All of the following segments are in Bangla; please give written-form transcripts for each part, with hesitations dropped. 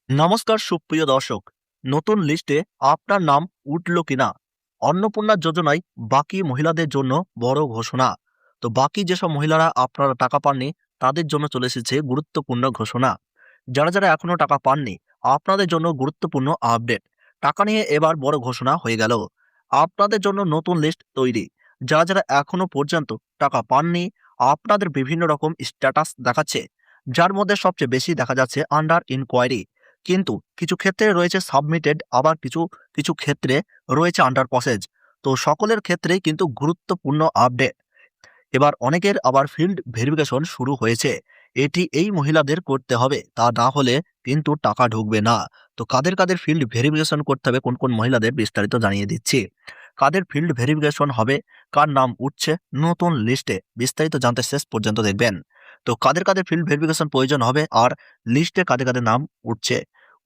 নমস্কার সুপ্রিয় দর্শক। নতুন লিস্টে আপনার নাম উঠল কিনা? অন্নপূর্ণা যোজনায় বাকি মহিলাদের জন্য বড় ঘোষণা। তো বাকি যেসব মহিলারা আপনারা টাকা পাননি তাদের জন্য চলে এসেছে গুরুত্বপূর্ণ ঘোষণা। যারা যারা এখনো টাকা পাননি আপনাদের জন্য গুরুত্বপূর্ণ আপডেট। টাকা নিয়ে এবার বড় ঘোষণা হয়ে গেল। আপনাদের জন্য নতুন লিস্ট তৈরি। যারা যারা এখনো পর্যন্ত টাকা পাননি আপনাদের বিভিন্ন রকম স্ট্যাটাস দেখাচ্ছে, যার মধ্যে সবচেয়ে বেশি দেখা যাচ্ছে আন্ডার ইনকোয়ারি। কিন্তু কিছু ক্ষেত্রে রয়েছে সাবমিটেড, আবার কিছু কিছু ক্ষেত্রে রয়েছে আন্ডার প্রসেস। তো সকলের ক্ষেত্রেই কিন্তু গুরুত্বপূর্ণ আপডেট। এবার অনেকের আবার ফিল্ড ভেরিফিকেশন শুরু হয়েছে। এটি এই মহিলাদের করতে হবে, তা না হলে কিন্তু টাকা ঢুকবে না। তো কাদের কাদের ফিল্ড ভেরিফিকেশন করতে হবে, কোন কোন মহিলাদের বিস্তারিত জানিয়ে দিচ্ছি। কাদের ফিল্ড ভেরিফিকেশন হবে, কার নাম উঠছে নতুন লিস্টে, বিস্তারিত জানতে শেষ পর্যন্ত দেখবেন। তো কাদের কাদের ফিল্ড ভেরিফিকেশন প্রয়োজন হবে আর লিস্টে কাদের কাদের নাম উঠছে,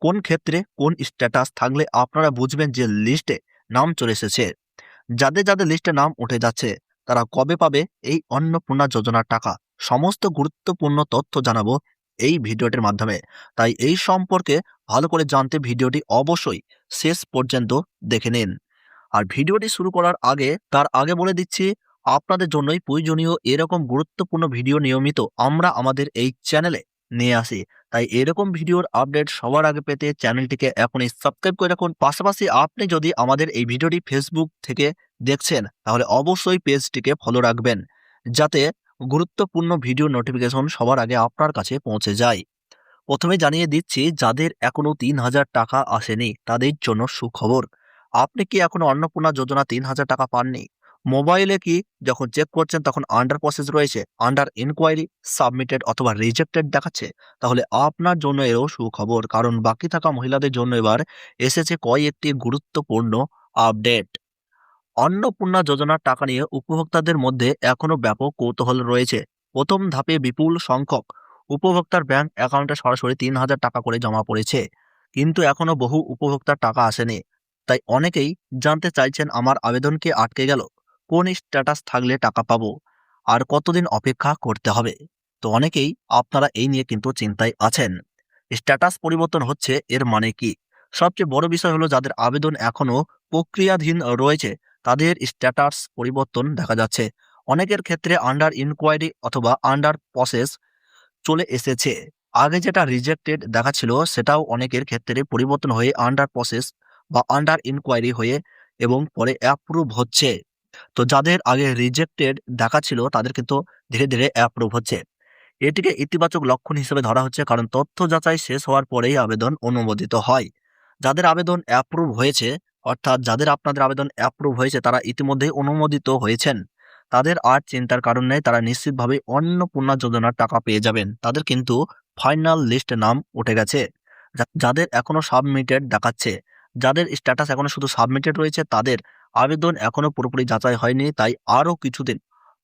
কোন ক্ষেত্রে কোন স্ট্যাটাস থাকলে আপনারা বুঝবেন যে লিস্টে নাম চলে এসেছে। যাদের যাদের লিস্টে নাম উঠে যাচ্ছে তারা কবে পাবে এই অন্নপূর্ণা যোজনার টাকা, সমস্ত গুরুত্বপূর্ণ তথ্য জানাবো এই ভিডিওটির মাধ্যমে। তাই এই সম্পর্কে ভালো করে জানতে ভিডিওটি অবশ্যই শেষ পর্যন্ত দেখে নিন। আর ভিডিওটি শুরু করার আগে তার আগে বলে দিচ্ছি, আপনাদের জন্যই প্রয়োজনীয় এরকম গুরুত্বপূর্ণ ভিডিও নিয়মিত আমরা আমাদের এই চ্যানেলে নিয়ে আসি। তাই এরকম ভিডিওর আপডেট সবার আগে পেতে চ্যানেলটিকে এখনই সাবস্ক্রাইব করে রাখুন। পাশাপাশি আপনি যদি আমাদের এই ভিডিওটি ফেসবুক থেকে দেখছেন তাহলে অবশ্যই পেজটিকে ফলো রাখবেন, যাতে গুরুত্বপূর্ণ ভিডিও নোটিফিকেশন সবার আগে আপনার কাছে পৌঁছে যায়। প্রথমে জানিয়ে দিচ্ছি, যাদের এখনো ৩,০০০ টাকা আসেনি তাদের জন্য সুখবর। আপনি কি এখনো অন্নপূর্ণা যোজনা ৩,০০০ টাকা পাননি? মোবাইলে কি যখন চেক করছেন তখন আন্ডার প্রসেস রয়েছে, আন্ডার ইনকোয়ারি, সাবমিটেড অথবা রিজেক্টেড দেখাচ্ছে, তাহলে আপনার জন্য এরও সুখবর, কারণ বাকি থাকা মহিলাদের জন্য এবার এসেছে কয়েকটি গুরুত্বপূর্ণ আপডেট। অন্নপূর্ণা যোজনার টাকা নিয়ে উপভোক্তাদের মধ্যে এখনো ব্যাপক কৌতূহল রয়েছে। প্রথম ধাপে বিপুল সংখ্যক উপভোক্তার ব্যাংক অ্যাকাউন্টে সরাসরি ৩,০০০ টাকা করে জমা পড়েছে, কিন্তু এখনো বহু উপভোক্তার টাকা আসেনি। তাই অনেকেই জানতে চাইছেন, আমার আবেদন কি আটকে গেল? কোন স্ট্যাটাস থাকলে টাকা পাবো? আর কতদিন অপেক্ষা করতে হবে? তো অনেকেই আপনারা এই নিয়ে কিন্তু চিন্তায় আছেন। স্ট্যাটাস পরিবর্তন হচ্ছে এর মানে কি? সবচেয়ে বড় বিষয় হলো, যাদের আবেদন এখনো প্রক্রিয়াধীন রয়েছে তাদের স্ট্যাটাস পরিবর্তন দেখা যাচ্ছে। অনেকের ক্ষেত্রে আন্ডার ইনকোয়ারি অথবা আন্ডার প্রসেস চলে এসেছে। আগে যেটা রিজেক্টেড দেখাচ্ছিল সেটাও অনেকের ক্ষেত্রে পরিবর্তন হয়ে আন্ডার প্রসেস বা আন্ডার ইনকোয়ারি হয়ে এবং পরে অ্যাপ্রুভ হচ্ছে। তো যাদের আগে রিজেক্টেড দেখাচ্ছিল তাদের কিন্তু ধীরে ধীরে অ্যাপ্রুভ হচ্ছে। এটিকে ইতিবাচক লক্ষণ হিসেবে ধরা হচ্ছে, কারণ তথ্য যাচাই শেষ হওয়ার পরেই আবেদন অনুমোদিত হয়। যাদের আবেদন অ্যাপ্রুভ হয়েছে, অর্থাৎ যাদের আপনাদের আবেদন অ্যাপ্রুভ হয়েছে তারা ইতিমধ্যেই অনুমোদিত হয়েছেন, তাদের আর চিন্তার কারণ নেই, তারা নিশ্চিতভাবে অন্নপূর্ণা যোজনার টাকা পেয়ে যাবেন। তাদের কিন্তু ফাইনাল লিস্টে নাম উঠে গেছে। যাদের এখনো সাবমিটেড দেখাচ্ছে, যাদের স্ট্যাটাস এখনো শুধু সাবমিটেড রয়েছে, তাদের আবেদন এখনো পুরোপুরি যাচাই হয়নি, তাই আরও কিছুদিন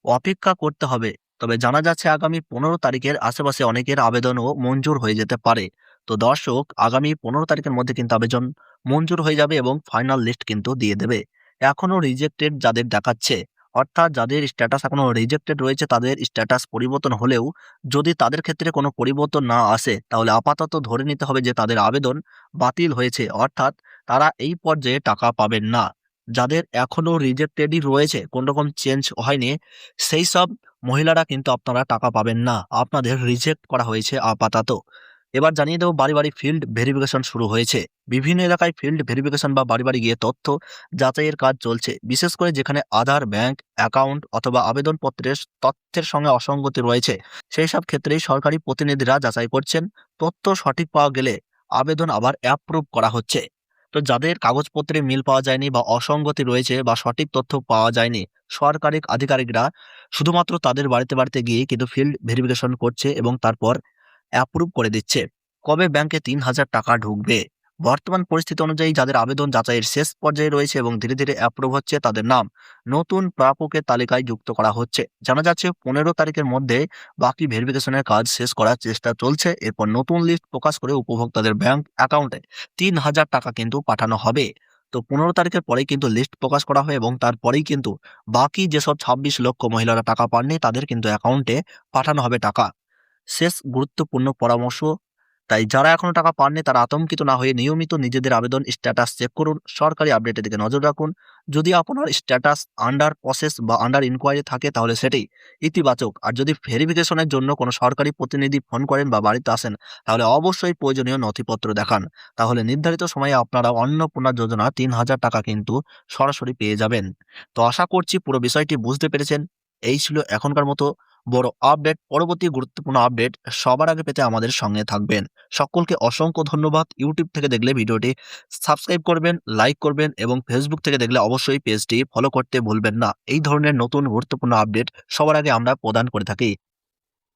অপেক্ষা করতে হবে। তবে জানা যাচ্ছে আগামী ১৫ তারিখের আশেপাশে অনেকের আবেদনও মঞ্জুর হয়ে যেতে পারে। তো দর্শক, আগামী ১৫ তারিখের মধ্যে কিন্তু আবেদন মঞ্জুর হয়ে যাবে এবং ফাইনাল লিস্ট কিন্তু দিয়ে দেবে। এখনো রিজেক্টেড যাদের দেখাচ্ছে, অর্থাৎ যাদের স্ট্যাটাস এখনো রিজেক্টেড রয়েছে, তাদের স্ট্যাটাস পরিবর্তন হলেও যদি তাদের ক্ষেত্রে কোনো পরিবর্তন না আসে তাহলে আপাতত ধরে নিতে হবে যে তাদের আবেদন বাতিল হয়েছে, অর্থাৎ তারা এই পর্যায়ে টাকা পাবেন না। যাদের এখনো রিজেক্টেডই রয়েছে, কোন রকম চেঞ্জ হয়নি, সেই সব মহিলারা কিন্তু আপনারা টাকা পাবেন না, আপনাদের রিজেক্ট করা হয়েছে আপাতত। এবার জানিয়ে দেবো, বাড়ি বাড়ি ফিল্ড ভেরিফিকেশন শুরু হয়েছে। বিভিন্ন এলাকায় ফিল্ড ভেরিফিকেশন বা বাড়ি বাড়ি গিয়ে তথ্য যাচাইয়ের কাজ চলছে, বিশেষ করে যেখানে আধার, ব্যাংক অ্যাকাউন্ট অথবা আবেদনপত্রের তথ্যের সঙ্গে অসঙ্গতি রয়েছে, সেই সব ক্ষেত্রেই সরকারি প্রতিনিধিরা যাচাই করছেন। তথ্য সঠিক পাওয়া গেলে আবেদন আবার অ্যাপ্রুভ করা হচ্ছে। তো যাদের কাগজপত্রে মিল পাওয়া যায়নি বা অসঙ্গতি রয়েছে বা সঠিক তথ্য পাওয়া যায়নি, সরকারি আধিকারিকরা শুধুমাত্র তাদের বাড়িতে বাড়িতে গিয়ে কিন্তু ফিল্ড ভেরিফিকেশন করছে এবং তারপর অ্যাপ্রুভ করে দিচ্ছে। কবে ব্যাংকে ৩,০০০ টাকা ঢুকবে? বর্তমান পরিস্থিতি অনুযায়ী যাদের আবেদন যাচাইয়ের শেষ পর্যায়ে রয়েছে এবং ধীরে ধীরে অ্যাপ্রুভ হচ্ছে, তাদের নাম নতুন প্রাপকের তালিকায় যুক্ত করা হচ্ছে। জানা যাচ্ছে ১৫ তারিখের মধ্যে বাকি ভেরিফিকেশনের কাজ শেষ করার চেষ্টা চলছে। এরপর নতুন লিস্ট প্রকাশ করে উপভোক্তাদের ব্যাংক অ্যাকাউন্টে ৩,০০০ টাকা কিন্তু পাঠানো হবে। তো ১৫ তারিখের পরেই কিন্তু লিস্ট প্রকাশ করা হয় এবং তারপরেই কিন্তু বাকি যেসব ২৬ লক্ষ মহিলারা টাকা পাননি তাদের কিন্তু অ্যাকাউন্টে পাঠানো হবে টাকা। শেষ গুরুত্বপূর্ণ পরামর্শ, তাই যারা এখনো টাকা পাননি তারা আতঙ্কিত না হয়ে নিয়মিত নিজেদের আবেদন স্ট্যাটাস চেক করুন, সরকারি আপডেটের দিকে নজর রাখুন। যদি আপনার স্ট্যাটাস আন্ডার প্রসেস বা আন্ডার ইনকোয়ারি থাকে তাহলে সেটি ইতিবাচক। আর যদি ভেরিফিকেশনের জন্য কোনো সরকারি প্রতিনিধি ফোন করেন বা বাড়িতে আসেন তাহলে অবশ্যই প্রয়োজনীয় নথিপত্র দেখান। তাহলে নির্ধারিত সময়ে আপনারা অন্নপূর্ণা যোজনা ৩,০০০ টাকা কিন্তু সরাসরি পেয়ে যাবেন। তো আশা করছি পুরো বিষয়টি বুঝতে পেরেছেন। এই ছিল এখনকার মতো বড় আপডেট। পরবর্তী গুরুত্বপূর্ণ আপডেট সবার আগে পেতে আমাদের সঙ্গে থাকবেন। সকলকে অসংখ্য ধন্যবাদ। ইউটিউব থেকে দেখলে ভিডিওটি সাবস্ক্রাইব করবেন, লাইক করবেন এবং ফেসবুক থেকে দেখলে অবশ্যই পেজটি ফলো করতে ভুলবেন না। এই ধরনের নতুন গুরুত্বপূর্ণ আপডেট সবার আগে আমরা প্রদান করে থাকি।